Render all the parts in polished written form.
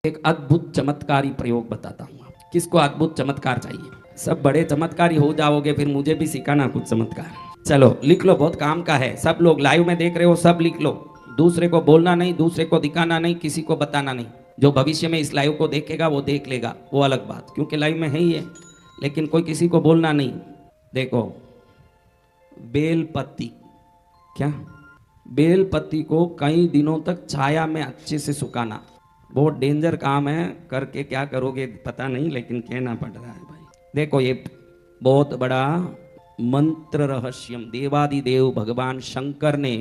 एक अद्भुत चमत्कारी प्रयोग बताता हूँ। किसको अद्भुत चमत्कार चाहिए? सब बड़े चमत्कारी हो जाओगे फिर मुझे भी सिखाना कुछ चमत्कार। चलो लिख लो, बहुत काम का है। सब लोग लाइव में देख रहे हो, सब लिख लो। दूसरे को बोलना नहीं, दूसरे को दिखाना नहीं, किसी को बताना नहीं। जो भविष्य में इस लाइव को देखेगा वो देख लेगा, वो अलग बात, क्योंकि लाइव में है ही है। लेकिन कोई किसी को बोलना नहीं। देखो, बेलपत्ती, क्या बेलपत्ती को कई दिनों तक छाया में अच्छे से सुखाना बहुत डेंजर काम है। करके क्या करोगे पता नहीं, लेकिन कहना पड़ रहा है भाई। देखो, ये बहुत बड़ा मंत्र रहस्यम देवादिदेव भगवान शंकर ने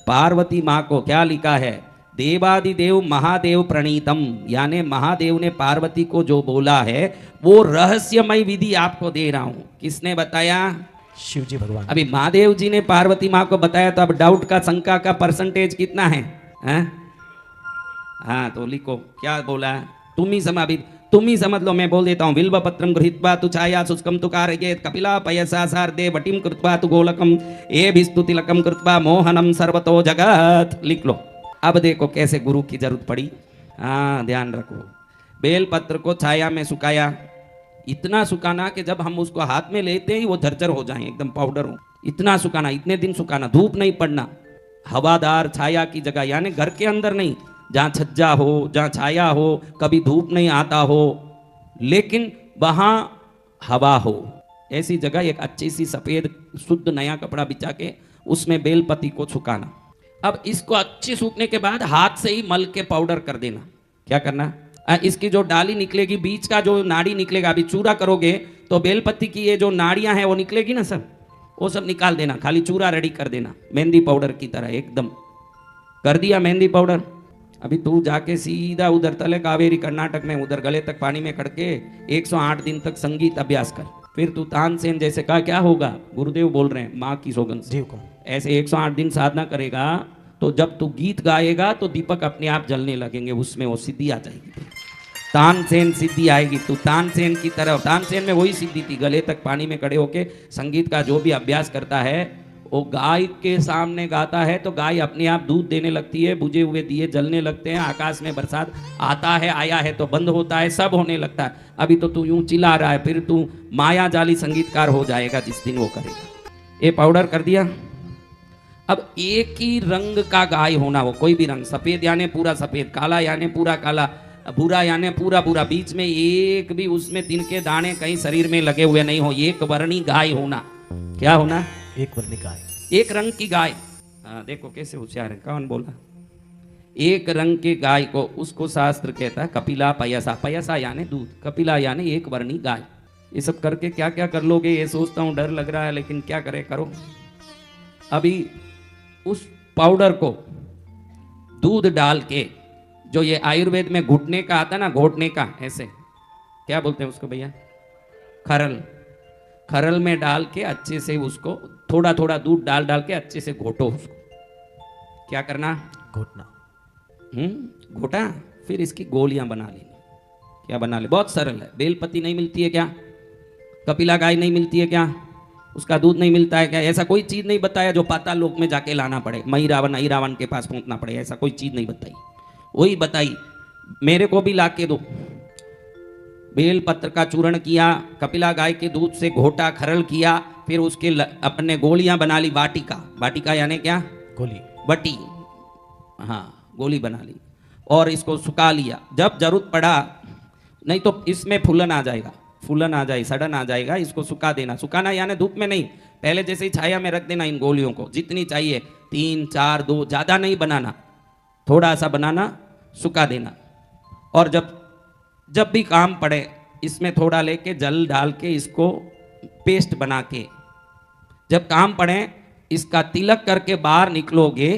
पार्वती माँ को क्या लिखा है? देवादिदेव महादेव प्रणीतम, यानी महादेव ने पार्वती को जो बोला है वो रहस्यमय विधि आपको दे रहा हूं। किसने बताया? शिव जी भगवान। अभी महादेव जी ने पार्वती माँ को बताया, तो अब डाउट का, शंका का परसेंटेज कितना है? हाँ, तो लिखो क्या बोला है। तुम ही समझ लो, मैं बोल देता हूँ। बिल्व पत्रम गृहीत्वा तु छाया शुष्कम तु कारयेत् कपिला पयसा सार्धे वटिम कृत्वा तु गोलकम ए भिस्तु तिलकम कृत्वा मोहनम सर्वतो जगत। लिख लो। अब देखो कैसे गुरु की जरूरत पड़ी। हाँ, ध्यान रखो। बेल पत्र को छाया में सुखाया, इतना सुखाना कि जब हम उसको हाथ में लेते ही वो झरझर हो जाए, एकदम पाउडर हो। इतना सुखाना, इतने दिन सुखाना, धूप नहीं पड़ना, हवादार छाया की जगह, यानी घर के अंदर नहीं, जहाँ छज्जा हो, जहाँ छाया हो, कभी धूप नहीं आता हो, लेकिन वहाँ हवा हो, ऐसी जगह एक अच्छी सी सफेद शुद्ध नया कपड़ा बिछा के उसमें बेलपत्ती को सुखाना। अब इसको अच्छे सूखने के बाद हाथ से ही मल के पाउडर कर देना। क्या करना? इसकी जो डाली निकलेगी, बीच का जो नाड़ी निकलेगा, अभी चूरा करोगे तो बेलपत्ती की ये जो नाड़ियां हैं वो निकलेगी ना, सब वो सब निकाल देना, खाली चूरा रेडी कर देना, मेहंदी पाउडर की तरह एकदम कर दिया मेहंदी पाउडर। अभी तू जाके सीधा उधर तले कावेरी कर्नाटक में उधर गले तक पानी में करके 108 दिन तक संगीत अभ्यास कर। फिर तू तानसेन जैसे कहा, क्या होगा? गुरुदेव बोल रहे हैं, माँ की सौगंध से, ऐसे 108 दिन साधना करेगा तो जब तू गीत गाएगा तो दीपक अपने आप जलने लगेंगे, उसमें वो सिद्धि आ जाएगी, तानसेन सिद्धि आएगी। तू तानसेन की तरह, तानसेन में वही सिद्धि थी, गले तक पानी में खड़े होके संगीत का जो भी अभ्यास करता है वो गाय के सामने गाता है तो गाय अपने आप दूध देने लगती है, बुझे हुए दिए जलने लगते हैं, आकाश में बरसात आता है, आया है तो बंद होता है, सब होने लगता है। अभी तो तू यूं चिल्ला रहा है, फिर तू माया जाली संगीतकार हो जाएगा जिस दिन वो करेगा। ये पाउडर कर दिया। अब एक ही रंग का गाय होना, वो कोई भी रंग, सफेद यानी पूरा सफेद, काला यानी पूरा काला, भूरा यानी पूरा भूरा, बीच में एक भी उसमें तिनके दाने कहीं शरीर में लगे हुए नहीं हो, एक वर्णी गाय होना। क्या होना? एक वर्णी गाय, एक रंग की गाय। देखो कैसे होशियार है, कौन बोला? एक रंग की गाय को, उसको शास्त्र कहता है कपिला पयसा, पयसा यानी दूध, कपिला यानी एक वर्णी गाय। ये सब करके क्या क्या कर लोगे ये सोचता हूँ, डर लग रहा है, लेकिन क्या करे, करो। अभी उस पाउडर को दूध डाल के, जो ये आयुर्वेद में घुटने का आता ना, घोटने का, ऐसे क्या बोलते हैं उसको भैया? खरल। खरल में डाल के अच्छे से उसको थोड़ा थोड़ा दूध डाल डाल के अच्छे से घोटो उसको। क्या करना? घोटना। घोटा, फिर इसकी गोलियां बना लेनी। क्या बना ले? बहुत सरल है। बेलपत्ती नहीं मिलती है क्या? कपिला गाय नहीं मिलती है क्या? उसका दूध नहीं मिलता है क्या? ऐसा कोई चीज नहीं बताया जो पाताल लोक में जाके लाना पड़े, मई रावण आई रावण के पास पहुंचना पड़े, ऐसा कोई चीज नहीं बताई। वही बताई, मेरे को भी ला के दो। बेल पत्र का चूर्ण किया, कपिला गाय के दूध से घोटा, खरल किया, फिर उसके अपने गोलियां बना ली। वाटिका, वाटिका यानी क्या? गोली, बटी, हाँ, गोली बना ली और इसको सुखा लिया। जब जरूरत पड़ा, नहीं तो इसमें फूलन आ जाएगा, फूलन आ जाए, सड़न आ जाएगा, इसको सुखा देना। सुखाना यानी धूप में नहीं, पहले जैसे ही छाया में रख देना इन गोलियों को, जितनी चाहिए, 3 4 2, ज्यादा नहीं बनाना, थोड़ा सा बनाना, सुखा देना। और जब भी काम पड़े इसमें थोड़ा लेके जल डाल के इसको पेस्ट बना के, जब काम पड़े इसका तिलक करके बाहर निकलोगे,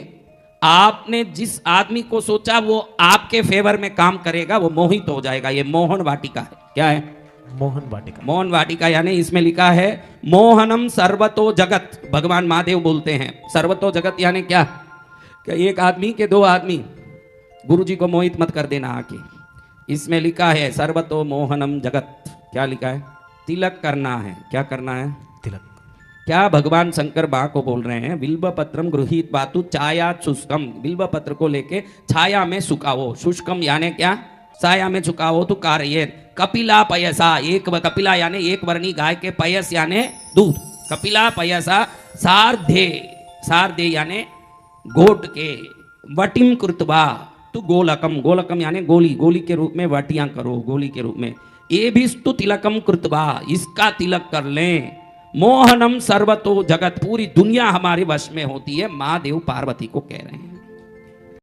आपने जिस आदमी को सोचा वो आपके फेवर में काम करेगा, वो मोहित हो जाएगा। ये मोहन वाटिका है। क्या है? मोहन वाटिका। मोहन वाटिका यानी इसमें लिखा है मोहनम सर्वतो जगत। भगवान महादेव बोलते हैं सर्वतो जगत यानी क्या? कि एक आदमी के 2 आदमी, गुरु जी को मोहित मत कर देना आके। इसमें लिखा है सर्वतो मोहनम जगत। क्या लिखा है? तिलक करना है। क्या करना है? तिलक। क्या भगवान शंकर बा को बोल रहे हैं? बिल्व पत्रम गृहीत बातु छाया शुष्कम। बिल्व पत्र को लेके छाया में सुखाओ। शुष्कम यानी क्या? साया में झुकाओ तो कारयेत। कपिला पयसा, एक कपिला यानी एक वर्णी गाय के, पयस यानी दूध। कपिला पयसा सार्धे, सार्धे यानी गोट के, वटिम कृतवा तु गोलकम, गोलकम यानी गोली, गोली के रूप में वटियां करो, गोली के रूप में। ये भी स्तु तिलकम कृतवा, इसका तिलक कर लें। मोहनम सर्वतो जगत, पूरी दुनिया हमारे वश में होती है, महादेव पार्वती को कह रहे हैं।